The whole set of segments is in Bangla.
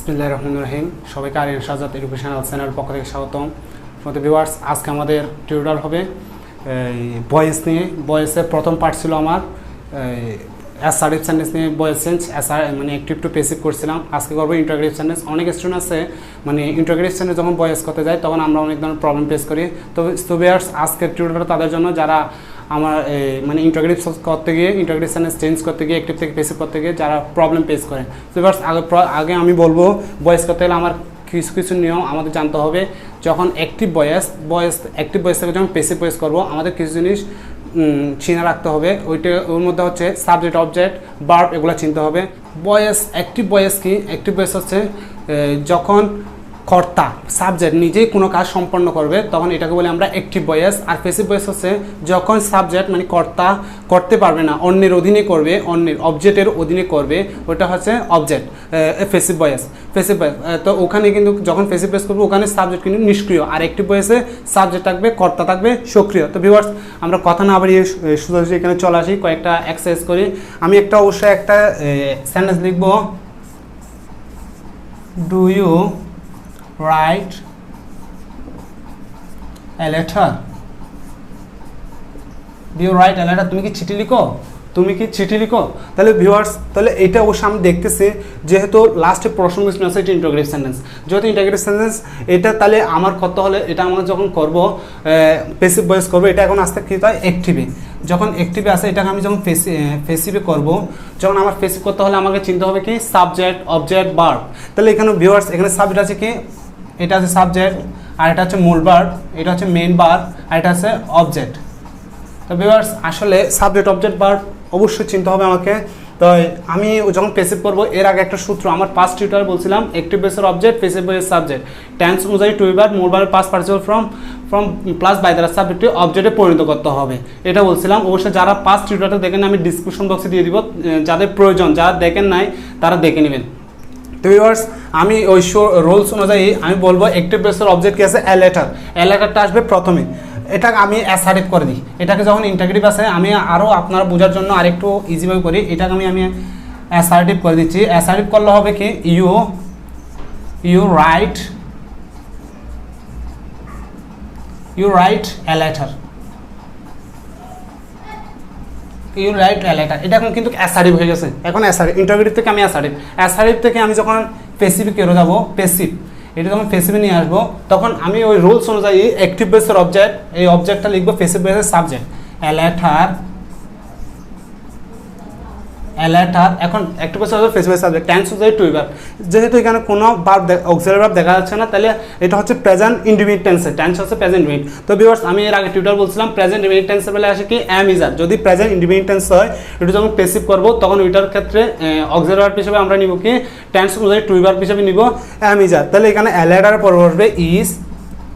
বিসমিল্লাহির রহমানির রহিম। সবাইকে আরিয়ান শাহজাদ এডুকেশনাল চ্যানেলের পক্ষ থেকে স্বাগতম। আমাদের ভিউয়ার্স, আজকে আমাদের টিউটোরিয়াল হবে ভয়েস নিয়ে। ভয়েসের প্রথম পার্ট ছিল আমার অ্যাসার্টিভ সেন্টেন্স নিয়ে, ভয়েস চেঞ্জ মানে অ্যাক্টিভ টু প্যাসিভ করছিলাম। আজকে করবো ইন্টারগ্রেটিভ সেন্টেন্স। অনেক স্টুডেন্ট আছে মানে ইন্টারগ্রেটিভ সেন্টেন্স যখন ভয়েস করতে যায় তখন আমরা অনেক ধরনের প্রবলেম ফেস করি। তো ভিউয়ার্স, আজকের টিউটোরিয়ালটা তাদের জন্য যারা আমার মানে ইন্টারগ্রেটিভ করতে গিয়ে, ইন্টারগ্রেটিভ সেন্টেন্স চেঞ্জ করতে গিয়ে, অ্যাক্টিভ থেকে প্যাসিভ করতে গিয়ে যারা প্রবলেম ফেস করে। তো ভিউয়ার্স, আগে আমি বলবো ভয়েস করতে গেলে আমার কিছু কিছু নিয়ম আমাদের জানতে হবে। যখন অ্যাক্টিভ ভয়েস থেকে যখন প্যাসিভ ভয়েস করবো, আমাদের কিছু জিনিস চিনে রাখতে হবে। ওর মধ্যে হচ্ছে সাবজেক্ট, অবজেক্ট, ভার্ব, এগুলো চিনতে হবে। অ্যাক্টিভ ভয়েস কি? অ্যাক্টিভ ভয়েস হচ্ছে যখন কর্তা সাবজেক্ট নিজেই কোনো কাজ সম্পন্ন করবে তখন এটাকে বলে আমরা অ্যাক্টিভ ভয়েস। আর প্যাসিভ ভয়েস হচ্ছে যখন সাবজেক্ট মানে কর্তা করতে পারবে না, অন্যের অধীনে করবে, অন্যের অবজেক্টের অধীনে করবে, ওটা হচ্ছে অবজেক্ট প্যাসিভ ভয়েস। তো ওখানে কিন্তু যখন প্যাসিভ ভয়েস করবো ওখানে সাবজেক্ট কিন্তু নিষ্ক্রিয়, আর অ্যাক্টিভ ভয়েসে সাবজেক্ট থাকবে, কর্তা থাকবে সক্রিয়। তো ভিউয়ার্স, আমরা কথা না বাড়িয়ে সোজাসুজি এখানে চলে আসি, কয়েকটা এক্সারসাইজ করি। আমি অবশ্যই একটা সেন্টেন্স লিখবো। Do you write a letter? Do you write a letter? তুমি কি চিঠি লিখো? তাহলে ভিউয়ার্স, তাহলে এটা অবশ্যই আমি দেখতেছি যেহেতু লাস্টে প্রশ্ন আছে, এটা ইন্টারগ্রেটিভ সেন্টেন্স। যেহেতু ইন্টারগ্রেটিভ সেন্টেন্স এটা, তাহলে আমার করতে হলে এটা আমরা যখন করবো প্যাসিভ ভয়েস করবো, এটা এখন আসতে কী হয় অ্যাক্টিভে। যখন অ্যাক্টিভে আসে এটাকে আমি যখন প্যাসিভে করবো, যখন আমার প্যাসিভ করতে হলে আমাকে চিনতে হবে কি সাবজেক্ট, অবজেক্ট, ভার্ব। তাহলে এখানে ভিউয়ার্স, এখানে সাবজেক্ট আছে কি? এটা আছে সাবজেক্ট, আর এটা হচ্ছে মূল ভার্ব, এটা হচ্ছে মেইন ভার্ব, আর এটা আছে অবজেক্ট। তো ভিউয়ার্স, আসলে সাবজেক্ট, অবজেক্ট, ভার্ব অবশ্যই চিনতে হবে আমাকে। তো আমি যখন প্যাসিভ করবো এর আগে একটা সূত্র আমার পাস্ট টিউটোরিয়ালে বলছিলাম, অ্যাক্টিভ ভয়েসের অবজেক্ট, প্যাসিভ ভয়েসের সাবজেক্ট, টেন্স অনুযায়ী টু বি ভার্ব, মূল ভার্বের past participle from plus by দ্বারা সাবজেক্টে অবজেক্টে পরিণত করতে হবে, এটা বলছিলাম। অবশ্যই যারা পাস্ট টিউটোরিয়ালটা দেখেন আমি ডিসক্রিপশন বক্সে দিয়ে দিব, যাদের প্রয়োজন, যারা দেখেন নাই তারা দেখে নেবেন। তো ভিউয়ার্স, আমি ওই রুলস অনুযায়ী আমি বলবো অ্যাক্টিভ ভয়েসের অবজেক্ট কি আছে? A letter. এ লেটারটা আসবে প্রথমে, এটাকে আমি অ্যাসার্টিভ করে দিই। এটাকে যখন ইন্টারগ্রেটিভ আছে, আমি আরও আপনারা বোঝার জন্য আরেকটু ইজিভাবে করি, এটাকে আমি অ্যাসার্টিভ করে দিচ্ছি। অ্যাসার্টিভ করলে হবে কি? You write a letter. You write a letter, এটা এখন কিন্তু অ্যাসার্টিভ হয়ে গেছে। এখন অ্যাসার্টিভ, ইন্টারগ্রেটিভ থেকে আমি অ্যাসার্টিভ থেকে আমি যখন প্যাসিভে কেড়ে যাবো, প্যাসিভ, এটা যখন প্যাসিভে নিয়ে আসবো তখন আমি ওই রুলস অনুযায়ী অ্যাক্টিভ ভয়েসের অবজেক্ট, এই অবজেক্টটা লিখবো প্যাসিভ ভয়েসের সাবজেক্ট এ লেটার। এখন অ্যাক্টিভ ভয়েসের অবজেক্ট, প্যাসিভ ভয়েসের সাবজেক্ট, টেন্স অনুযায়ী টু বি ভার্ব। যেহেতু এখানে কোনো ভার্ব অক্সিলারি ভার্ব দেখা যাচ্ছে না, তাহলে এটা হচ্ছে প্রেজেন্ট ইনডিফিনিট টেন্সে, টেন্স হচ্ছে প্রেজেন্ট ইনডিফিনিট। তো ভিউয়ার্স, আমি এর আগে টিউটোরিয়াল বলছিলাম প্রেজেন্ট ইনডিফিনিট টেন্সের বেলায় আসে কি অ্যাম ইজ আর। যদি প্রেজেন্ট ইনডিফিনিট টেন্স হয়, এটা যখন প্যাসিভ করবো তখন ওইটার ক্ষেত্রে অক্সিলারি ভার্ব হিসেবে আমরা নিব কি? টেন্স অনুযায়ী টু বি ভার্ব হিসেবে নিব অ্যাম ইজ আর। তাহলে এখানে এ লেটার পর বসবে ইজ,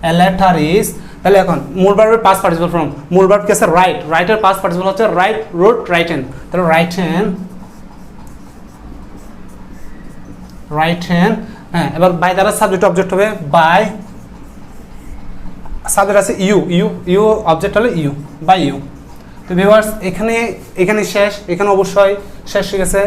এ লেটার ইজ। তাহলে এখন মূল ভার্বের পাস্ট পার্টিসিপল ফর্ম, মূল ভার্ব কি আছে? রাইট। রাইটের পাস্ট পার্টিসিপল হচ্ছে রাইট, রোট, রাইটেন। তাহলে রাইটেন। হ্যাঁ, এবার বাই দ্বারা সাবজেক্ট অবজেক্ট হবে বাই। সাবজেক্ট আছে ইউ অবজেক্ট হলে বাই ইউ। তো ভিউয়ার্স, এখানে শেষ, এখানে অবশ্যই শেষ হয়ে গেছে,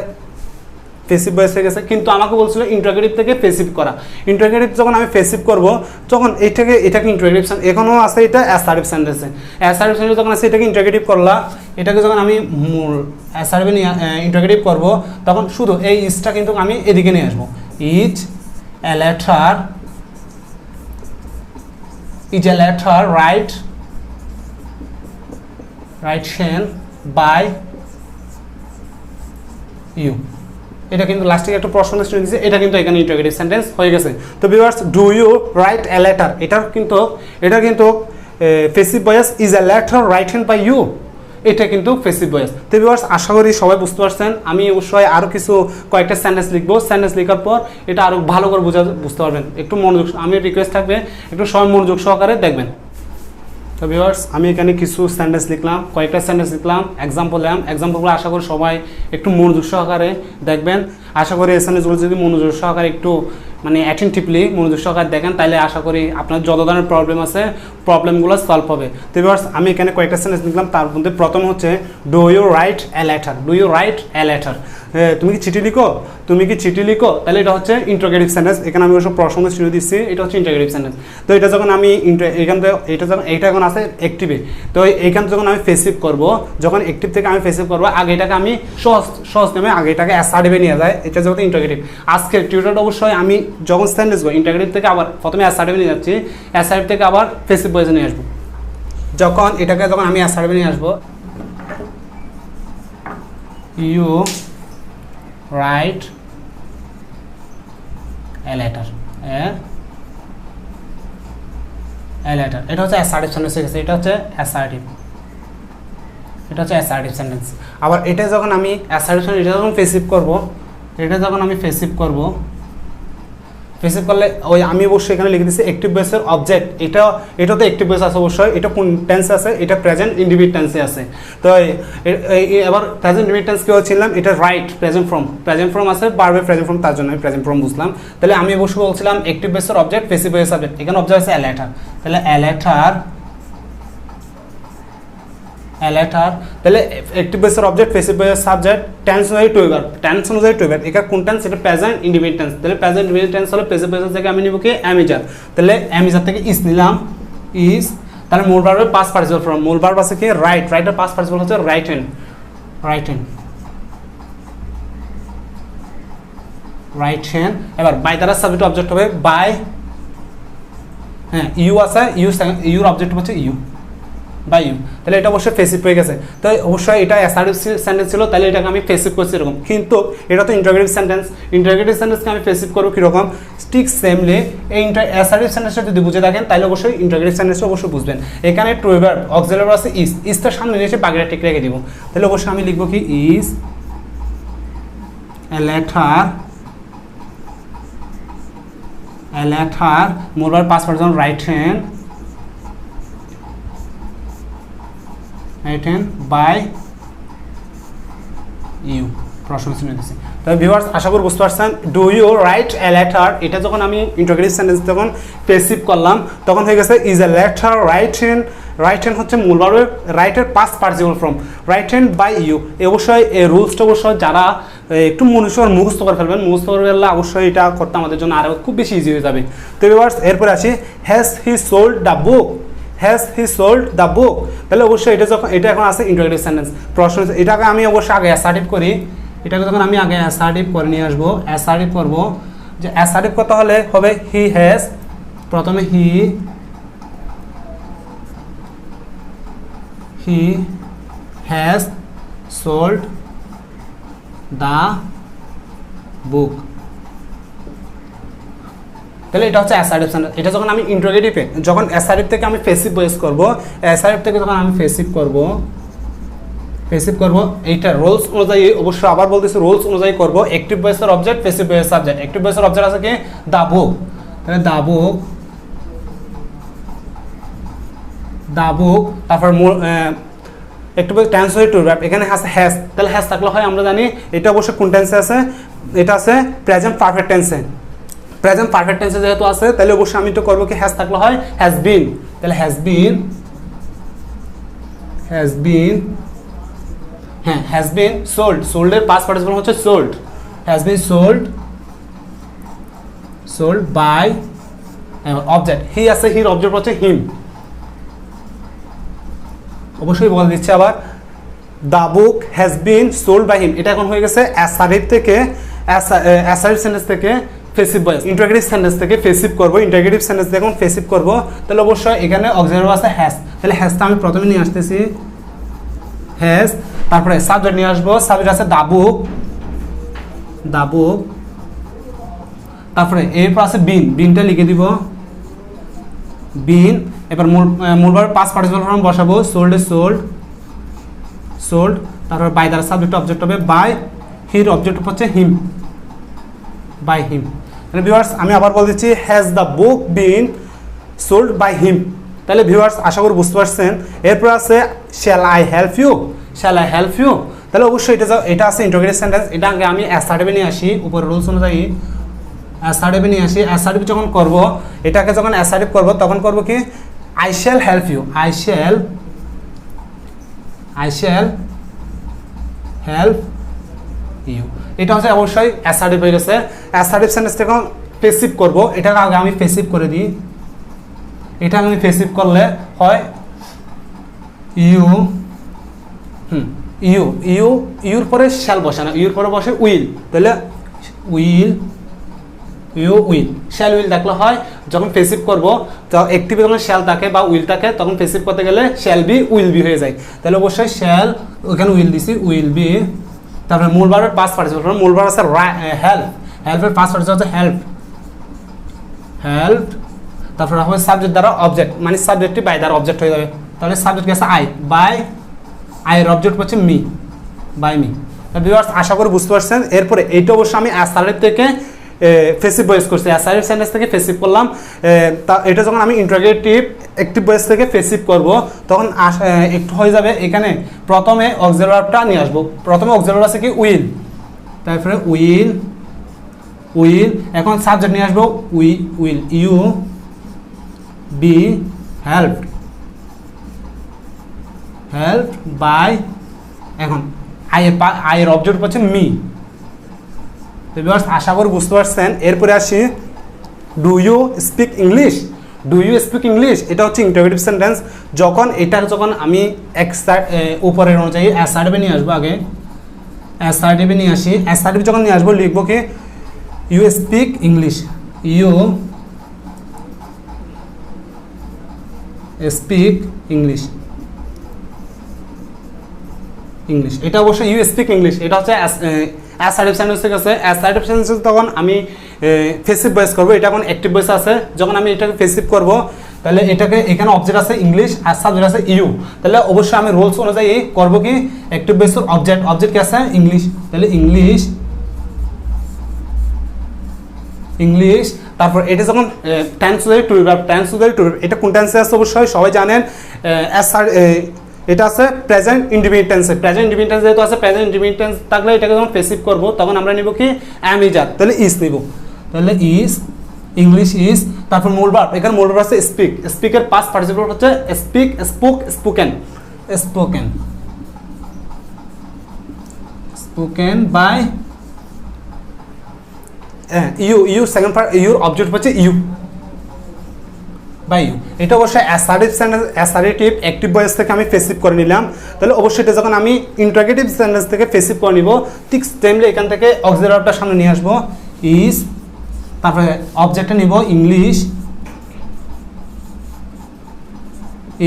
প্যাসিভ ভয়েস হয়ে গেছে। কিন্তু আমাকে বলছিল ইন্টারগ্রেটিভ থেকে প্যাসিভ করা। ইন্টারগ্রেটিভ যখন আমি প্যাসিভ করব তখন এটাকে ইন্টারগ্রেটিভ, এখনও আছে এটা অ্যাসার্টিভ সেন্টেন্সে। অ্যাসার্টিভ সেন্টেন্স যখন আছে এটাকে ইন্টারগ্রেটিভ করলা, এটাকে যখন আমি মূল অ্যাসার্টিভে নিয়ে ইন্টারগ্রেটিভ করব তখন শুধু এই ইজটা কিন্তু আমি এদিকে নিয়ে আসবো। Is a letter written by you. এটা কিন্তু লাস্টে একটা প্রশ্ন দিচ্ছে, এটা কিন্তু এখানে ইন্টারগ্রেটিভ সেন্টেন্স হয়ে গেছে। তো viewers, do you write a letter, এটা কিন্তু passive voice, is a letter written by you, এটা কিন্তু প্যাসিভ ভয়েস। তো ভিউয়ার্স, আশা করি সবাই বুঝতে পারছেন। আমি অবশ্যই আরও কয়েকটা সেন্টেন্স লিখবো, সেন্টেন্স লেখার পর এটা আরও ভালো করে বুঝতে পারবেন। একটু মনোযোগ, আমি রিকোয়েস্ট থাকবে একটু সবাই মনোযোগ সহকারে দেখবেন। তো ভিউয়ার্স, আমি এখানে কিছু সেন্টেন্স লিখলাম, কয়েকটা সেন্টেন্স লিখলাম, এক্সাম্পলগুলো আশা করি সবাই একটু মনোযোগ সহকারে দেখবেন। আশা করি এই সেন্টেন্সগুলো যদি মনোযোগ সহকারে একটু মানে অ্যাটেনটিভলি মনোযোগ সহকারে দেখেন, তাহলে আশা করি আপনার যত ধরনের প্রবলেম আছে প্রবলেমগুলো সলভ হবে। তো ভিউয়ার্স আমি এখানে কয়েকটা সেন্টেন্স লিখলাম, তার মধ্যে প্রথম হচ্ছে do you write a letter, do you write a letter, তুমি কি চিঠি লিখো, তুমি কি চিঠি লিখো, তাহলে এটা হচ্ছে ইন্টারোগেটিভ সেন্টেন্স। এখানে আমি অবশ্য প্রশ্ন চিহ্ন দিচ্ছি, এটা হচ্ছে ইন্টারোগেটিভ সেন্টেন্স। তো এটা যখন আমি এখান থেকে এটা এখন আছে অ্যাক্টিভে, তো এইখান যখন আমি ফেসিভ করব, যখন অ্যাক্টিভ থেকে আমি ফেসিভ করবো, আগে এটাকে আমি সহজ নেমে আগে এটাকে অ্যাসার্টিভে নিয়ে যায়, এটা যেহেতু ইন্টারোগেটিভ। আজকের টিউটোরিয়ালটা অবশ্যই আমি যখন সেন্টেন্স গো ইন্টারোগেটিভ থেকে আবার প্রথমে অ্যাসার্টিভে নিয়ে যাচ্ছি, অ্যাসার্টিভ থেকে আবার ফেসিভ ভয়েসে নিয়ে আসবো। যখন আমি অ্যাসার্টিভে নিয়ে আসবো, ইউ রাইট এ লেটার, এটা হচ্ছে অ্যাসার্টিভ সেন্টেন্স হয়ে গেছে, এটা হচ্ছে অ্যাসার্টিভ সেন্টেন্স। আবার এটা যখন আমি অ্যাসার্টিভ সেন্টেন্স, এটা যখন ফেসিভ করব, ফেসিভ করলে ওই আমি অবশ্যই এখানে লিখে দিচ্ছি অ্যাক্টিভ ভয়েসের অবজেক্ট, এটা তো অ্যাক্টিভ ভয়েস আছে অবশ্যই, এটা কোন টেন্সে আছে, এটা প্রেজেন্ট ইন্ডিফিনিট টেন্সে আছে। তো এবার প্রেজেন্ট ইন্ডিফিনিট টেন্স কি বলছিলাম, এটা রাইট প্রেজেন্ট ফর্ম আছে, বারবার প্রেজেন্ট ফর্ম, তার জন্য আমি প্রেজেন্ট ফর্ম বুঝলাম। তাহলে আমি অবশ্যই বলছিলাম অ্যাক্টিভ ভয়েসের অবজেক্ট, ফেসিভ ভয়েসের সাবজেক্ট, এখানে অবজেক্ট আছে এ লেটার, তাহলে এ লেটার, তাহলে অ্যাক্টিভ ভয়েসের অবজেক্ট, ফেসিভ ভয়েসের সাবজেক্ট, টেন্স অনুযায়ী টু ভার্ব, এটা কোন টেন্স, এটা প্রেজেন্ট ইন্ডিফিনিট টেন্স। তাহলে প্রেজেন্ট ইন্ডিফিনিট টেন্স হলো ফেসিভ ভয়েসের থেকে আমি নিব কি অ্যামিজার, তাহলে অ্যামিজার থেকে ইজ নিলাম, ইজ। তাহলে মূল ভার্বের পাস্ট পার্টিসিপল ফর্ম, মূল ভার্ব আছে কি রাইটের পাস্ট পার্টিসিপল হচ্ছে রাইটেন, এবার বাই দ্বারা সাবজেক্ট অবজেক্ট হবে বাই, হ্যাঁ ইউ আছে, ইউর অবজেক্ট হচ্ছে ইউ, বাই ইউ, তাহলে এটা অবশ্যই ফেসিভ হয়ে গেছে। তো অবশ্যই এটা অ্যাসার্টিভ সেন্টেন্স ছিল, তাহলে এটাকে আমি ফেসিভ করছি এরকম, কিন্তু এটা তো ইন্টারোগেটিভ সেন্টেন্সকে আমি ফেসিভ করবো কীরকম, ঠিক সেমলি এই অ্যাসার্টিভ সেন্টেন্সটা যদি বুঝে থাকেন তাহলে অবশ্যই ইন্টারোগেটিভ সেন্টেন্সটা অবশ্যই বুঝবেন। এখানে টু ভার্ব অক্সিলারি ভার্ব আছে ইজটার সামনে নিয়ে এসে বাকিটা ঠিক রেখে দিব, তাহলে অবশ্যই আমি লিখবো কি ইজ এ লেটার, মূল verb past participle written by you, প্রশ্ন চিহ্ন দিচ্ছি। তবে ভিউয়ার্স আশা করি বুঝতে পারছেন, do you write a letter, এটা যখন আমি ইন্টারোগেটিভ সেন্টেন্স যখন পেসিভ করলাম, তখন হয়ে গেছে ইজ এ লেটার রাইটেন হচ্ছে মূল ভার্বের রাইটের past participle form, written by you. অবশ্যই এই রুলসটা অবশ্যই যারা একটু মুখস্থ করে ফেলবেন, মুখস্থ করে ফেললে অবশ্যই এটা করতে আমাদের জন্য আরও খুব বেশি ইজি হয়ে যাবে। তো ভিউয়ার্স এরপরে আসি, has he sold the book, তাহলে অবশ্যই এটা এখন আছে ইন্টারোগেটিভ সেন্টেন্স। প্রশ্ন এটাকে আমি অবশ্যই আগে অ্যাসার্টিভ করি, এটাকে যখন আমি আগে অ্যাসার্টিভ করে নিয়ে আসবো, অ্যাসার্টিভ করবো, যে অ্যাসার্টিভ করতে হলে হবে হি হ্যাজ, প্রথমে he has sold the book, তাহলে এটা হচ্ছে অ্যাসার্টিভ সেন্টেন্স। এটা যখন আমি ইন্টারোগেটিভে, যখন অ্যাসার্টিভ থেকে আমি ফেসিভ ভয়েস করব, অ্যাসার্টিভ থেকে যখন আমি ফেসিভ করব, এইটা রোলস অনুযায়ী, অবশ্যই আবার বলতেছি রোলস অনুযায়ী করব। অ্যাক্টিভ ভয়েসের অবজেক্ট, ফেসিভ ভয়েসের সাবজেক্ট, অ্যাক্টিভ ভয়েসের অবজেক্ট আছে কি দ্য বুক, তাহলে দ্য বুক, তারপর অ্যাক্টিভ ভয়েস টেন্স হয় টু ভার্ব, এখানে হ্যাজ, তাহলে হ্যাজ থাকলে হয় আমরা জানি এটা অবশ্যই কোন টেন্সে আছে, এটা আছে প্রেজেন্ট পারফেক্ট টেন্সে, যেহেতু আছে তাহলে অবশ্যই আমি তো করবো কি হ্যাজ থাকলে হয় হ্যাজ বিন, তাহলে হ্যাজ বিন, হ্যাঁ হ্যাজ বিন সোল্ডের পাস্ট পার্টিসিপল হচ্ছে sold, has been sold by object, he আছে, হির অবজেক্ট হচ্ছে হিম। অবশ্যই বলে দিচ্ছে আবার the book has been sold by him, এটা এখন হয়ে গেছে অ্যাসার্টিভ থেকে, অ্যাসার্টিভ সেন্টেন্স থেকে ফেসিভ ভয়েস, ইন্টারোগেটিভ সেন্টেন্স থেকে ফেসিভ করব, ইন্টারোগেটিভ সেন্টেন্স যখন ফেসিভ করব, তাহলে অবশ্যই এখানে অক্সিলারি আছে হ্যাজ, তাহলে হ্যাজটা আমি প্রথমে নিয়ে আসতেছি হ্যাজ, তারপরে সাবজেক্ট নিয়ে আসবো, সাবজেক্ট আছে দ্য বুক, তারপরে এরপর আছে বিনটা লিখে দিব বিন, এবার মূল ভার্ব পাস্ট পার্টিসিপল ফর্ম বসাবো, সোল্ড, তারপর বাই দ্বারা সাবজেক্ট অবজেক্ট হবে বাই, হির অবজেক্ট হচ্ছে হিম, বাই হিম। তাহলে ভিউয়ার্স আমি আবার বলে দিচ্ছি has the book been sold by him, তাহলে ভিউয়ার্স আশা করি বুঝতে পারছেন। এরপর আছে শ্যাল আই হেল্প ইউ, তাহলে অবশ্যই এটা আছে ইন্টিগ্রেটেড সেন্টেন্স। এটা আগে আমি অ্যাসার্টিভে নিয়ে আসি, উপর রুলস অনুযায়ী অ্যাসার্টিভে নিয়ে আসি। অ্যাসার্টিভ যখন করব, এটাকে যখন অ্যাসার্টিভ করব তখন করব কি I shall help you, I shall help you. এটা হচ্ছে অবশ্যই অ্যাসার্টিভ হয়ে গেছে। অ্যাসার্টিভ সেন্টেন্সটা এখন পেসিভ করব, এটাকে আগে আমি পেসিভ করে দিই। এটা আমি পেসিভ করলে হয় ইউ, ইউর পরে শ্যাল বসে না, ইউর পরে বসে উইল, তাহলে উইল, শ্যাল উইল থাকলে হয় যখন পেসিভ করব, অ্যাক্টিভে যখন শ্যাল থাকে বা উইল থাকে তখন পেসিভ করতে গেলে শ্যাল বি উইল বি হয়ে যায়। তাহলে অবশ্যই শ্যাল, ওখানে উইল দিছি, উইল বি। তারপরে মূল ভার্বের পাস্ট পার্টিসিপল, মূল ভার্ব আছে হেল্প, হেল্পের পাস্ট পার্টিসিপল হচ্ছে হেল্প, তারপরে হবে সাবজেক্ট দ্বারা অবজেক্ট, মানে সাবজেক্টটি বাই দ্বারা অবজেক্ট হয়ে যাবে। তাহলে সাবজেক্ট কি আছে আই, বাই, আইয়ের অবজেক্ট হচ্ছে মি, বাই মি। ভিউয়ার্স আশা করি বুঝতে পারছেন। এরপরে এইটা অবশ্য আমি অ্যাসার্টিভ থেকে ফেসিভ ভয়েস করছি, অ্যাসার্টিভ সেন্টেন্স থেকে ফেসিভ করলাম। এটা যখন আমি ইন্টারোগেটিভ অ্যাক্টিভ ভয়েস থেকে ফেসিভ করব তখন একটু হয়ে যাবে, এখানে প্রথমে অক্সিলারি ভার্বটা নিয়ে আসবো। প্রথমে অক্সিলারি আছে কি উইল, তারপরে উইল, এখন সাবজেক্ট নিয়ে আসবো will, you be helped by, এখন আইয়ের অবজেক্ট হচ্ছে মি। আশা করি বুঝতে পারছেন। এরপরে আসি ডু ইউ স্পিক ইংলিশ, এটা হচ্ছে ইন্টারোগেটিভ সেন্টেন্স। যখন আমি উপরের অনুযায়ী অ্যাসার্টিভে নিয়ে আসবো, আগে অ্যাসার্টিভে নিয়ে আসি। অ্যাসার্টিভ যখন নিয়ে আসবো লিখবো কি you speak English, you speak English, এটা অবশ্যই ইউ স্পিক ইংলিশ, এটা হচ্ছে অ্যাসার্টিভ সেন্টেন্স ঠিক আছে। অ্যাসার্টিভ সেন্টেন্স তখন আমি ফেসিভ ভয়েস করবো, এটা এখন অ্যাক্টিভ ভয়েস আছে। যখন আমি এটাকে ফেসিভ করব তাহলে এটাকে এখানে অবজেক্ট আছে ইংলিশ আর সাবজেক্ট আছে ইউ, তাহলে অবশ্যই আমি রুলস অনুযায়ী করবো কি অ্যাক্টিভ ভয়েসের অবজেক্ট কি আছে ইংলিশ, তাহলে ইংলিশ। তারপর এটা যখন টেন্স অনুযায়ী টু ভার্ব, এটা কোন টেন্সে আছে অবশ্যই সবাই জানেন। এটা আছে প্রেজেন্ট ইনডিফিনিট টেন্সে, যেহেতু আছে প্রেজেন্ট ইনডিফিনিট টেন্স থাকলে এটাকে যখন পেসিভ করব তখন আমরা নিব কি অ্যাম ইজ আর, তাহলে ইজ নিব, তাহলে ইজ, ইংলিশ ইজ। তারপর মূল ভার্ব, এখানে মূল ভার্ব আছে স্পিকের পাস্ট পার্টিসিপল হচ্ছে speak, spoken by you, second part your object হচ্ছে ইউ বাই ইউ। এটা অবশ্যই অ্যাসার্টিভ অ্যাক্টিভ ভয়েস থেকে আমি পেসিভ করে নিলাম। তাহলে অবশ্যই এটা যখন আমি ইন্টারোগেটিভ সেন্টেন্স থেকে পেসিভ করে নিব ঠিক টাইমলি এখান থেকে অক্সিলারি ভার্বটা সামনে নিয়ে আসবো ইজ, তারপরে অবজেক্টটা নিব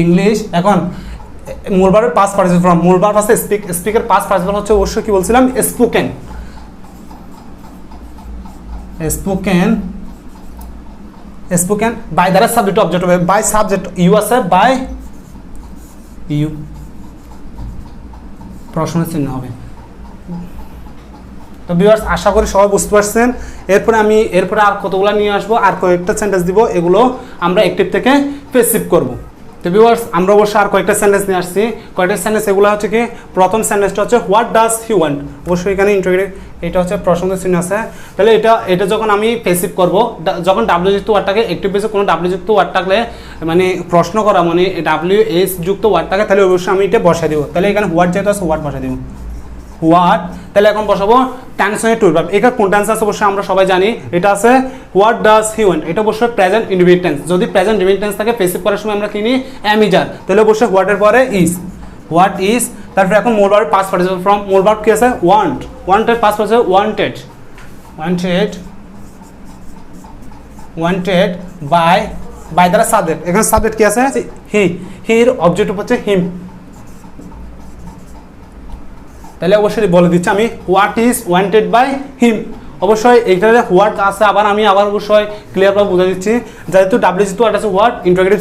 ইংলিশ। এখন মূল ভার্বের পাস্ট পার্টিসিপল, মূল ভার্ব আছে স্পিকের পাস্ট পার্টিসিপল হচ্ছে অবশ্যই কি বলছিলাম স্পোকেন বাই দ্বারা সাবজেক্ট অবজেক্ট হবে, বাই সাবজেক্ট ইউ আছে, বাই ইউ প্রশ্নের চিহ্ন হবে। তো ভিউয়ার্স আশা করি সবাই বুঝতে পারছেন। এরপরে আর কতগুলো নিয়ে আসবো, আর কয়েকটা সেন্টেন্স দিব, এগুলো আমরা অ্যাক্টিভ থেকে পেসিভ করব। তো ভিউয়ার্স আমরা অবশ্যই আর কয়েকটা সেন্টেন্স নিয়ে আসছি, কয়েকটা সেন্টেন্স এগুলো হচ্ছে কি প্রথম সেন্টেন্সটা হচ্ছে হোয়াট ডাজ হি ওয়ান্ট, অবশ্যই এখানে ইন্টারোগেটিভ, এটা হচ্ছে প্রশ্নের চিহ্ন আছে। তাহলে এটা যখন আমি পেসিভ করব, যখন ডাব্লিউ যুক্ত ওয়ার্ডটাকে অ্যাক্টিভ বেসে কোনো ডাব্লিউ যুক্ত ওয়ার্ড থাকলে মানে প্রশ্ন করা মানে ডাব্লিউ এস যুক্ত ওয়ার্ড থাকে, তাহলে অবশ্যই আমি এটা বসাই দিব। তাহলে এখানে হোয়াট যেহেতু আছে হোয়াট বসাই দিব, হোয়াট। তাহলে এখন বসাবো টেন্সনের টু ভার্ব, এটা কোন টেন্স আছে অবশ্যই আমরা সবাই জানি, এটা আছে হোয়াট ডাজ হি ওয়ান্ট, এটা অবশ্যই প্রেজেন্ট ইনডিফিনিট টেন্স। যদি প্রেজেন্ট ইনডিফিনিট টেন্স থাকে পেসিভ করার সময় আমরা কিনি অ্যাম ইজ আর, তাহলে অবশ্যই হোয়াটের পরে ইজ, হোয়াট ইজ। তারপরে এখন মূল ভার্ব পাস্ট পার্টিসিপল ফ্রম, মূল ভার্ব কি আছে wanted past participle wanted by দ্বারা সাবজেক্ট, এখানে সাবজেক্ট কি আছে হির অবজেক্ট হচ্ছে হিম। তাহলে অবশ্যই বলে দিচ্ছি আমি what is wanted by him, অবশ্যই এইখানে হোয়াট আছে, আবার অবশ্যই ক্লিয়ারভাবে বুঝে দিচ্ছি। যেহেতু ডাব্লিউ যুক্ত ওয়ার্ড আছে হোয়াট ইন্টারোগেটিভ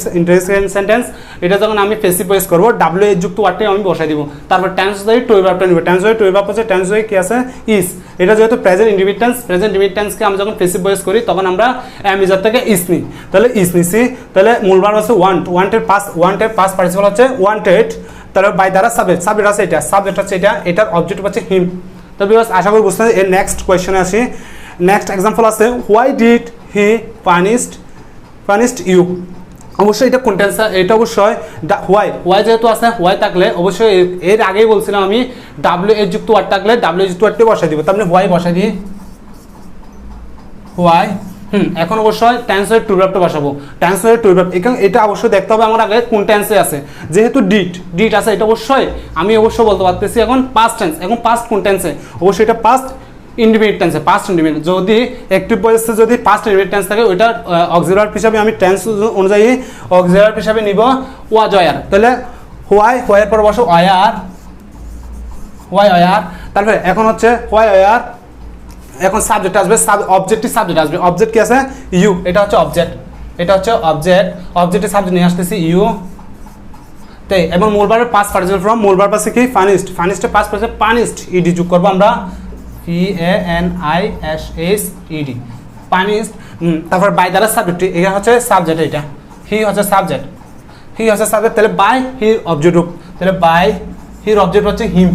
সেন্টেন্স, এটা যখন আমি পেসিভ ভয়েস করবো ডাব্লিউ এর যুক্ত ওয়ার্ডটাই আমি বসাই দিব। তারপর টেন্স অনুযায়ী টু ভার্বটা নিব, টেন্স অনুযায়ী টু ভার্ব হচ্ছে টেন্স অনুযায়ী কি আছে ইজ, এটা যেহেতু প্রেজেন্ট ইনডিফিনিট টেন্সকে আমি যখন পেসিভ ভয়েস করি তখন আমরা অ্যাম ইজ আর থেকে ইজ নিই, তাহলে ইজ নিছি। তাহলে মূল ভার্ব আছে ওয়ান্টেড পাস্ট পার্টিসিপল হচ্ছে ওয়ান্টেড, তাহলে বাই দ্বারা সাবজেক্ট আছে এটা, সাবজেক্ট হচ্ছে এটা, এটার অবজেক্ট হচ্ছে হিম। তো ভিউয়ার্স আশা করি বুঝতে পারছেন। এর নেক্সট কোয়েশ্চনে আসি। নেক্সট এক্সাম্পল আছে why did he punished you. অবশ্যই এটা কোন টেন্স, এটা অবশ্যই হোয়াই যেহেতু আছে, হোয়াই থাকলে অবশ্যই এর আগেই বলছিলাম আমি ডাব্লিউ এর যুক্ত ওয়ার্ড থাকলে ডাব্লিউ যুক্ত ওয়ার্ডটি বসাই দিব। তার মানে হোয়াই বসাই দিই, হোয়াই। এখন অবশ্যই টেন্সের টু ভার্বটা বসাবো, টেন্সের টু ভার্ব। এখানে এটা অবশ্যই দেখতে হবে আমার আগে কোন টেন্সে আছে। যেহেতু ডিড আছে, এটা অবশ্যই আমি অবশ্যই বলতে পারতেছি এখন পাস্ট টেন্স। এখন পাস্ট কোন টেন্সে, অবশ্যই এটা পাস্ট ইন্ডিপেন্ডেন্ট টেন্সে, পাস্ট ইন্ডিপেন্ডেন্ট। যদি অ্যাক্টিভ ভয়েসে যদি পাস্ট ইন্ডিপেন্ডেন্ট টেন্স থাকে, ওইটা অক্সিলারি হিসাবে আমি টেন্স অনুযায়ী অক্সিলারি হিসাবে নিব ওয়াজ ওয়ার। তাহলে হোয়াইয়ের পর বসো ওয়ার, তারপরে এখন হচ্ছে ওয়ার। এখন সাবজেক্ট আসবে, অবজেক্টিভ সাবজেক্ট আসবে। অবজেক্ট কি আছে, ইউ। এটা হচ্ছে অবজেক্ট, অবজেক্টের সাবজেক্ট নিয়ে আসতেছি ইউ। তাই এবং মূল ভার্বের পাস্ট পার্টিসিপল ফর্ম, মূল ভার্ব আছে কি furnished past participle punished, ED যোগ করব আমরা, PANISHED, পানিশড। তারপর বাই দ্বারা সাবজেক্ট, এটা হচ্ছে সাবজেক্ট, এটা হি হচ্ছে সাবজেক্ট, তাহলে বাই হির অবজেক্ট, তাহলে বাই হির অবজেক্ট হচ্ছে হিম।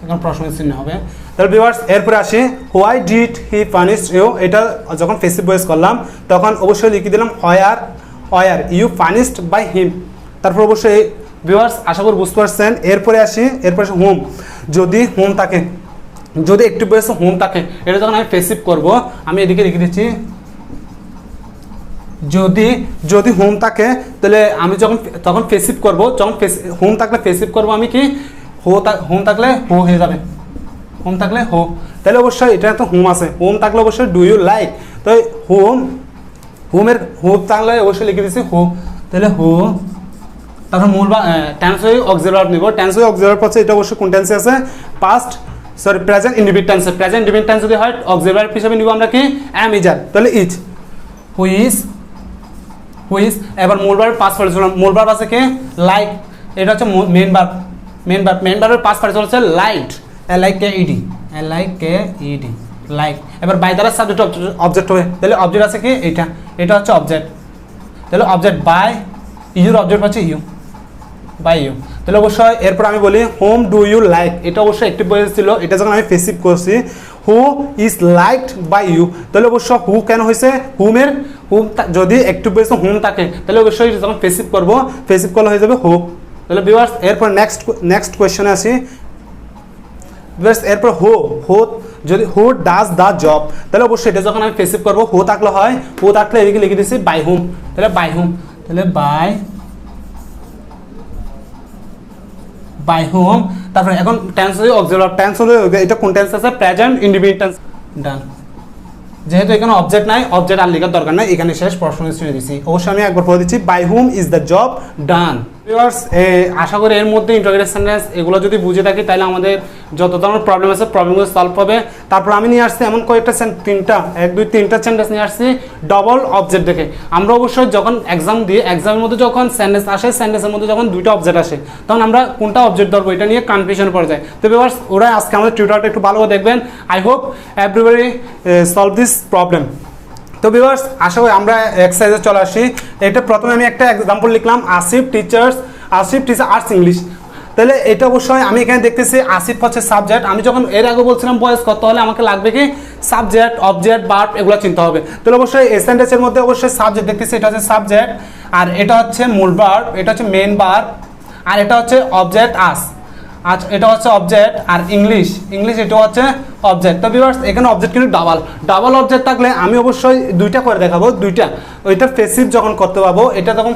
এখন প্রশ্ন চিহ্ন হবে। তাহলে ভিউয়ার্স এরপরে আসি why did he punish you. এটা যখন পেসিভ ভয়েস করলাম তখন অবশ্যই লিখে দিলাম were you punished by him. তারপর অবশ্যই ভিউয়ার্স আশা করি বুঝতে পারছেন। এরপরে আসি হোম। যদি হোম থাকে, যদি একটু ভয়েসে হোম থাকে, এটা যখন আমি পেসিভ করব, আমি এদিকে লিখে দিচ্ছি যদি হোম থাকে, তাহলে আমি তখন পেসিভ করব। যখন হোম থাকলে পেসিভ করব আমি কি, হোম থাকলে হো হয়ে যাবে, হোম থাকলে হো। তাহলে অবশ্যই এটা তো হোম আছে, হোম থাকলে অবশ্যই ডু ইউ লাইক। তো হোমের থাকলে অবশ্যই লিখে দিচ্ছি হো, তাহলে হো। তারপর মূল বা টেন্স হয়ে অক্সিলারি নিব, টেন্স হয়ে অক্সিলারি পাচ্ছে, এটা অবশ্যই কোন টেন্সে আছে, প্রেজেন্ট ইন্ডিপেন্ডেন্ট টেন্সে। প্রেজেন্ট ইন্ডিপেন্ডেন্ট টেন্স যদি হয় অক্সিলারি হিসেবে নিব আমরা কি, অ্যাম ইজ আর, তাহলে ইজ, হুইজ। এবার মূল ভার্ব পাস্ট পার্টিসিপল, মূল ভার্ব আছে কি লাইক, এটা হচ্ছে মেইন ভার্ব, মেইন ভার্বের পাস্ট পার্টিসিপল হচ্ছে লাইট, LIKED, লাইক। এবার বাই দ্বারা সাবজেক্ট অবজেক্ট হবে, তাহলে অবজেক্ট আছে কি এটা হচ্ছে অবজেক্ট, তাহলে অবজেক্ট বাই ইউর অবজেক্ট হচ্ছে ইউ, বাই ইউ। তাহলে অবশ্যই এরপর আমি বলি হোম ডু ইউ লাইক, এটা অবশ্যই অ্যাক্টিভ ভয়েস ছিল, এটা যখন আমি পেসিভ করছি who is liked by you, তাহলে অবশ্য হু কেন হয়েছে, হুম যদি অ্যাক্টিভ ভয়েসে হুম থাকে তাহলে অবশ্যই যখন পেসিভ করবো, পেসিভ করলে হয়ে যাবে হু। তাহলে ভিউয়ার্স এরপর নেক্সট কোয়েশ্চনে আসি। এরপর যদি হু ডাজ দ্য জব, তাহলে অবশ্যই এটা যখন আমি পেসিভ করবো হু থাকলে হয়, হু থাকলে এদিকে লিখে দিচ্ছি বাই হুম, তাহলে বাই হুম, তাহলে বাই হুম। তারপরে এখন টেন্স হয়ে অক্সিলারি, টেন্স হলে এটা কোন টেন্স আছে, প্রেজেন্ট ইন্ডিপেন্ডেন্ট টেন্স। ডান। যেহেতু এখানে অবজেক্ট নাই, অবজেক্ট আর লেখার দরকার নাই, এখানে শেষ প্রশ্ন শুনে দিচ্ছি। অবশ্যই আমি একবার পড়ে দিচ্ছি, by whom is the job done. Viewers আশা করি এর মধ্যে ইন্টারোগেটিভ সেন্টেন্স এগুলো যদি বুঝে থাকি তাহলে আমাদের যত ধরনের প্রবলেম আছে প্রবলেমগুলো সলভ হবে। তারপর আমি নিয়ে আসছি এমন কয়েকটা তিনটা সেন্টেন্স নিয়ে আসছি ডবল অবজেক্ট দেখে। আমরা অবশ্যই যখন এক্সাম দিই, এক্সামের মধ্যে যখন সেন্টেন্স আসে, সেন্টেন্সের মধ্যে যখন দুইটা অবজেক্ট আসে, তখন আমরা কোনটা অবজেক্ট ধরবো এটা নিয়ে কনফিউশন পড়ে যায়। তো ভিউয়ার্স ওরা আজকে আমাদের টিউটোরিয়ালটা একটু ভালোভাবে দেখবেন। I hope everybody solve this problem. তো ভিউয়ার্স আশা করি আমরা এক্সারসাইজে চলে আসি। এটা প্রথমে আমি একটা এক্সাম্পল লিখলাম, আসিফ টিচার আর্টস ইংলিশ। তাহলে এটা অবশ্যই আমি এখানে দেখতেছি আসিফ হচ্ছে সাবজেক্ট। আমি যখন এর আগে বলছিলাম ভয়েস করতে হলে আমাকে লাগবে কি সাবজেক্ট, অবজেক্ট, ভার্ব এগুলো চিন্তা হবে। তাহলে অবশ্যই এই সেন্টেন্সের মধ্যে অবশ্যই সাবজেক্ট দেখতেছি, এটা হচ্ছে সাবজেক্ট, আর এটা হচ্ছে মূল ভার্ব, এটা হচ্ছে মেইন ভার্ব, আর এটা হচ্ছে অবজেক্ট আস, আচ্ছা এটা হচ্ছে অবজেক্ট, আর ইংলিশ এটা হচ্ছে অবজেক্ট। তো ভিউয়ার্স এখানে অবজেক্ট কিন্তু ডাবল অবজেক্ট থাকলে আমি অবশ্যই দুইটা করে দেখাবো, দুইটা। ওইটা পেসিভ যখন করতে পারবো, এটা তখন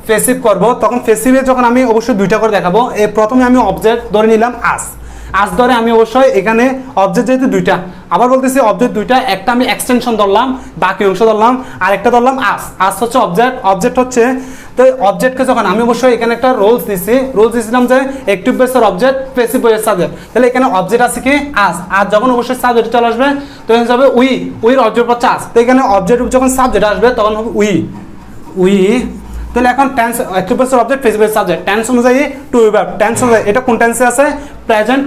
পেসিভ করবো, তখন পেসিভে যখন আমি অবশ্যই দুইটা করে দেখাবো। প্রথমে আমি অবজেক্ট ধরে নিলাম আস ধরে আমি অবশ্যই এখানে অবজেক্ট যেহেতু দুইটা, আবার বলতেছি অবজেক্ট দুইটা, একটা আমি এক্সটেনশন ধরলাম, বাকি অংশ ধরলাম, আর একটা ধরলাম আস হচ্ছে অবজেক্ট হচ্ছে। তো অবজেক্টকে যখন আমি অবশ্যই এখানে একটা রোলস দিয়েছিলাম যে অ্যাক্টিভ ভয়েসের অবজেক্ট, পেসিভ ভয়েসের সাবজেক্ট। তাহলে এখানে অবজেক্ট আছে কি আর যখন অবশ্যই সাবজেক্ট চলে আসবে তখন হবে উইর অবজেক্ট হচ্ছে আস। তো এখানে অবজেক্ট যখন সাবজেক্ট আসবে তখন হবে উই। তাহলে এখন টেন্স অ্যাক্টিভ ভয়েসের অবজেক্ট, পেসিভ ভয়েসের সাবজেক্ট, টেন্স অনুযায়ী টু ভার্ব, টেন্স অনুযায়ী এটা কোন টেন্সে আছে, প্রেজেন্ট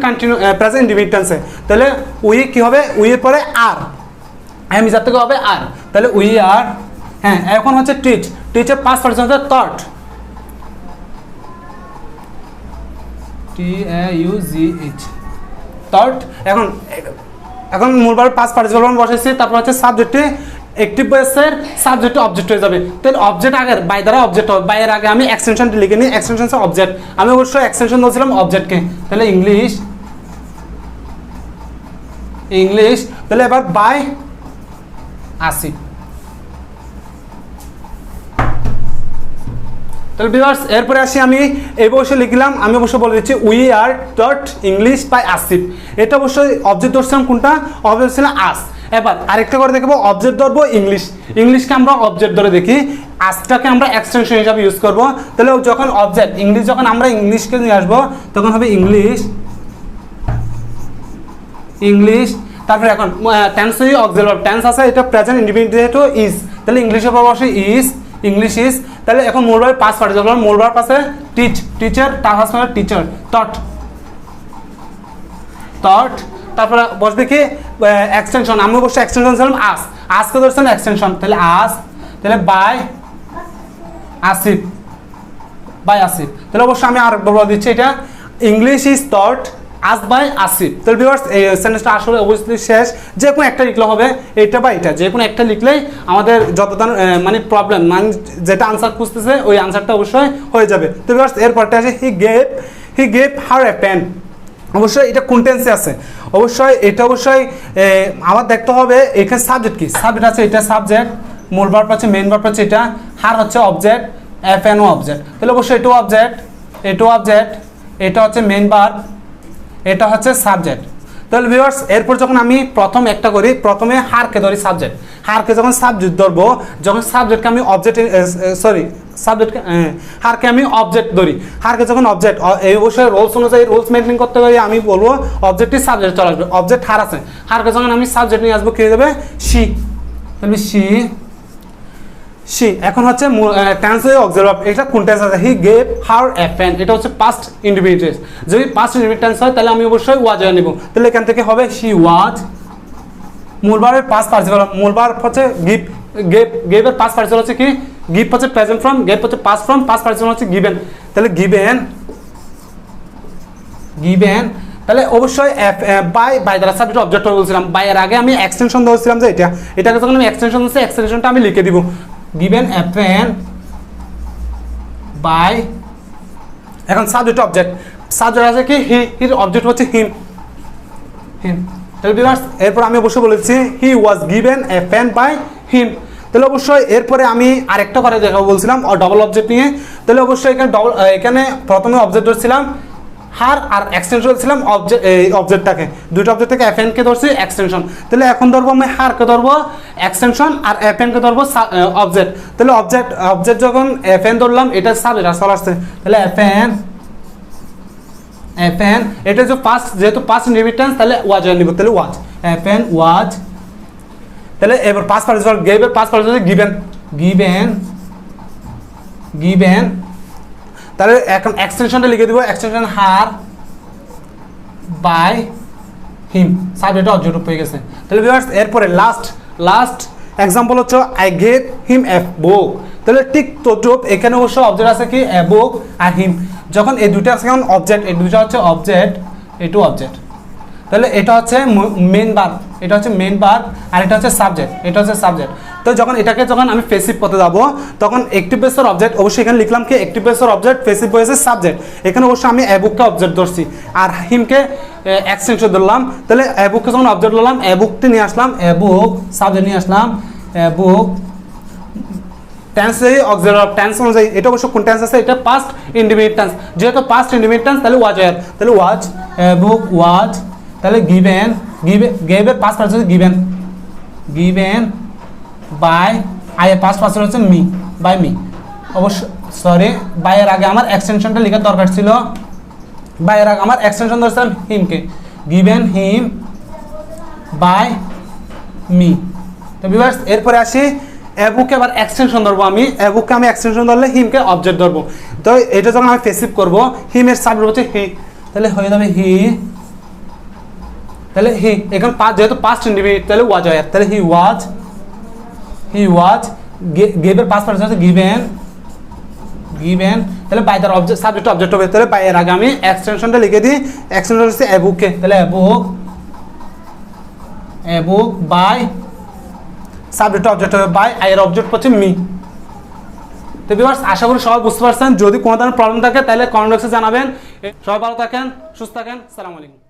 ইন্ডিপেন্ডেন্ট টেন্সে। তাহলে উই কি হবে, উই এর পরে আর, এম ইজ থেকে হবে আর, তাহলে উই আর। হ্যাঁ এখন হচ্ছে টিচের পাস্ট পার্টিসিপল হচ্ছে TAUGH থট। এখন মূলবার পাস পার্টিসিপল বসাইছি, তারপর হচ্ছে সাবজেক্টে অ্যাক্টিভ ভয়েসের সাবজেক্টে অবজেক্ট হয়ে যাবে। তাহলে অবজেক্ট আগে বাই দ্বারা অবজেক্ট হবে, বাইয়ের আগে আমি এক্সটেনশনটা লিখে নিই, এক্সটেনশন অবজেক্ট, আমি অবশ্যই এক্সটেনশন বলছিলাম অবজেক্টকে, তাহলে ইংলিশ। তাহলে এবার বাই আসিফ। তাহলে ভিউয়ার্স এরপরে আসি, আমি এই বসে লিখলাম, আমি অবশ্যই বলে দিচ্ছি we are dot English by Asif. এটা অবশ্যই অবজেক্ট ধরছিলাম, কোনটা অবজেক্ট ছিল আস। এবার আরেকটা করে দেখবো, অবজেক্ট ধরবো ইংলিশকে আমরা অবজেক্ট ধরে দেখি, আসটাকে আমরা এক্সটেনশন হিসাবে ইউজ করব। তাহলে যখন অবজেক্ট ইংলিশ, যখন আমরা ইংলিশকে নিয়ে আসবো তখন হবে ইংলিশ। তারপরে এখন টেন্স অক্সিলারি টেন্স আছে, এটা প্রেজেন্ট ইন্ডিপেন্ডেন্ট ইজ, তাহলে ইংলিশের পর বসে ইংলিশ ইজ। তাহলে এখন মূলবার পাস পার্টিসিপল, মূলবার পাশে টিচার, টাস মানে টিচার, থট। তারপরে বসবে কি এক্সটেনশন, আমি অবশ্যই এক্সটেনশন ছিলাম আসকে ধরছেন এক্সটেনশন, তাহলে তাহলে বাই আসিফ। তাহলে অবশ্যই আমি আর বলে দিচ্ছি, এটা English is thought us by Asif. তাহলে ভিউয়ার্স এই সেন্টেন্সটা আসলে অবশ্যই শেষ, যে কোনো একটা লিখলে হবে, এইটা বা এটা, যে কোনো একটা লিখলেই আমাদের যতটা মানে প্রবলেম, মানে যেটা আনসার খুঁজতেছে ওই আনসারটা অবশ্যই হয়ে যাবে। তো ভিউয়ার্স এরপরটা আছে he gave her a pen. অবশ্যই এটা কোন টেন্সে আছে, এটা অবশ্যই আমার দেখতে হবে এখানে সাবজেক্ট কি, সাবজেক্ট আছে, এটা সাবজেক্ট, মূল ভার্ব আছে, মেইন ভার্ব আছে, এটা হার হচ্ছে অবজেক্ট, এফএনও অবজেক্ট। তাহলে অবশ্যই এটাও অবজেক্ট, এটা হচ্ছে মেইন ভার্ব, এটা হচ্ছে সাবজেক্ট। তাহলে ভিউয়ার্স এরপর যখন আমি প্রথম একটা করি, প্রথমে হারকে ধরি সাবজেক্ট, হারকে যখন সাবজেক্ট ধরবো, যখন সাবজেক্টকে আমি হারকে আমি অবজেক্ট ধরি, হারকে যখন অবজেক্ট, এই অবশ্যই রুলস অনুযায়ী রুলস মেনটেন করতে পারি, আমি বলবো অবজেক্টই সাবজেক্ট চলে আসবে, অবজেক্ট হার আছে, হারকে যখন আমি সাবজেক্ট নিয়ে আসবো কি হয়ে যাবে সি, তাহলে সি। এখন হচ্ছে টেন্স অক্সিলারি, এটা কোন টেন্স আছে, he gave her a pen, এটা হচ্ছে পাস্ট ইন্ডিপেন্ডেন্ট টেন্স, যদি পাস্ট ইন্ডিপেন্ডেন্ট টেন্স হয় তাহলে আমি অবশ্যই ওয়াজ নিব, তাহলে এখান থেকে হবে হি ওয়াজ। মূলবারের পাস্ট পার্টিসিপল, মূলবার হচ্ছে গেভের পাস্ট পার্টিসিপল হচ্ছে কি, গিভ হচ্ছে প্রেজেন্ট ফর্ম, গেভ হচ্ছে পাস্ট ফর্ম, পাস্ট পার্টিসিপল হচ্ছে গিভেন, তাহলে গিভেন। তাহলে অবশ্যই বাই দ্বারা সাবজেক্ট অবজেক্ট বলছিলাম, বাই এর আগে আমি এক্সটেনশন ধরছিলাম, যে এটাকে যখন আমি এক্সটেনশন দিচ্ছি, এক্সটেনশনটা আমি লিখে দিব, গিভেন এ পেন বাই। এখন সাবজেক্ট অবজেক্ট আছে কি, হির অবজেক্ট হচ্ছে হিম। তাহলে ভিউয়ার্স এরপর আমি অবশ্যই বলেছি he was given a pen by him. তাহলে অবশ্যই এরপরে আমি আরেকটা করে দেখাবো বলছিলাম ডবল অবজেক্ট নিয়ে। তাহলে অবশ্যই এখানে প্রথমে অবজেক্ট ধরছিলাম হার, আর এক্সটেনশন ছিলাম অবজেক্টটাকে, দুইটা অবজেক্ট থেকে এফএনকে ধরছি এক্সটেনশন। তাহলে এখন ধরবো আমি হারকে ধরবো এক্সটেনশন, আর এফএনকে ধরবো অবজেক্ট। তাহলে অবজেক্ট যখন এফএন ধরলাম, এটা সাবজেক্ট আসলে আসছে, তাহলে এফএন, এটা যে যেহেতু পাস্ট ইন্ডিপেন্ডেন্ট তাহলে ওয়াজ নিব, তাহলে ওয়াজ, এফএন ওয়াজ। তাহলে এবার পাস্ট পার্টিসিপল, গেভের পাস্ট পার্টিসিপল গিভেন। তাহলে এখন এক্সটেনশনটা লিখে দিব, extension her by him, subject object হয়ে গেছে। তাহলে ভিউয়ার্স এরপরে লাস্ট এক্সাম্পল হচ্ছে I gave him a book. তাহলে ঠিক তদ্রুপ এখানে অবশ্য অবজেক্ট আছে কি এ বুক আর হিম, যখন এই দুইটা আছে এখন অবজেক্ট, এই দুইটা হচ্ছে অবজেক্ট, এটু অবজেক্ট। তাহলে এটা হচ্ছে মেইন ভার্ব, এটা হচ্ছে মেইন ভার্ব, আর এটা হচ্ছে সাবজেক্ট, এটা হচ্ছে সাবজেক্ট। তো যখন আমি প্যাসিভ পথে যাব, তখন অ্যাক্টিভ ভয়েসের অবজেক্ট, অবশ্যই এখানে লিখলাম কি অ্যাক্টিভ ভয়েসের অবজেক্ট, প্যাসিভ ভয়েসের সাবজেক্ট। এখানে অবশ্যই আমি এবুককে অবজেক্ট ধরছি, আর হিমকে এক্সটেনশন ধরলাম। তাহলে এবুককে যখন অবজেক্ট ধরলাম, এবুকটি নিয়ে আসলাম, এবুক সাবজেক্ট নিয়ে আসলাম, এবুক। টেন্স অক্সিলারি টেন্স অনুযায়ী এটা অবশ্য কোন টেন্স আছে, এটা পাস্ট ইন্ডিপেন্ডেন্ট টেন্স, যেহেতু পাস্ট ইন্ডিপেন্ডেন্ট টেন্স তাহলে ওয়াজ এর, তাহলে ওয়াজ, বুক ওয়াজ। তাহলে গিভের past participle given by, I এর পাস্ট পার্টিসিপল হচ্ছে মি, বাই মি। অবশ্য সরি, বাই এর আগে আমার এক্সটেনশনটা লেখার দরকার ছিল, বাই এর আগে আমার এক্সটেনশন ধরছিলাম হিমকে, গিভেন হিম বাই মি। তো ভিউয়ার্স এরপরে আসি এবুকে আবার এক্সটেনশন ধরবো, আমি এবুককে আমি এক্সটেনশন ধরলে হিমকে অবজেক্ট ধরবো। তো এটা যখন আমি প্যাসিভ করবো, হিমের সাবজেক্ট হচ্ছে হি, তাহলে হয়ে যাবে হি। তাহলে হি এখন যেহেতু পাস্ট ইন্ডিপেন্ডেন্ট তাহলে ওয়াজ হয়, তাহলে হি ওয়াজ। গেভের পাস্ট পার্টিসিপল হচ্ছে গিভেন গিভেন তাহলে by the object subject object হবে, তাহলে বাই এর আগে আমি এক্সটেনশনটা লিখে দিই, এক্সটেনশন হচ্ছে এবুকে, তাহলে এবুক বাই সাবজেক্ট অবজেক্ট হবে বাই, এর অবজেক্ট হচ্ছে মি। তো ভিউয়ার্স আশা করি সবাই বুঝতে পারছেন, যদি কোনো ধরনের প্রবলেম থাকে তাহলে কমেন্ট বক্সে জানাবেন। সবাই ভালো থাকেন, সুস্থ থাকেন, আসসালামু আলাইকুম।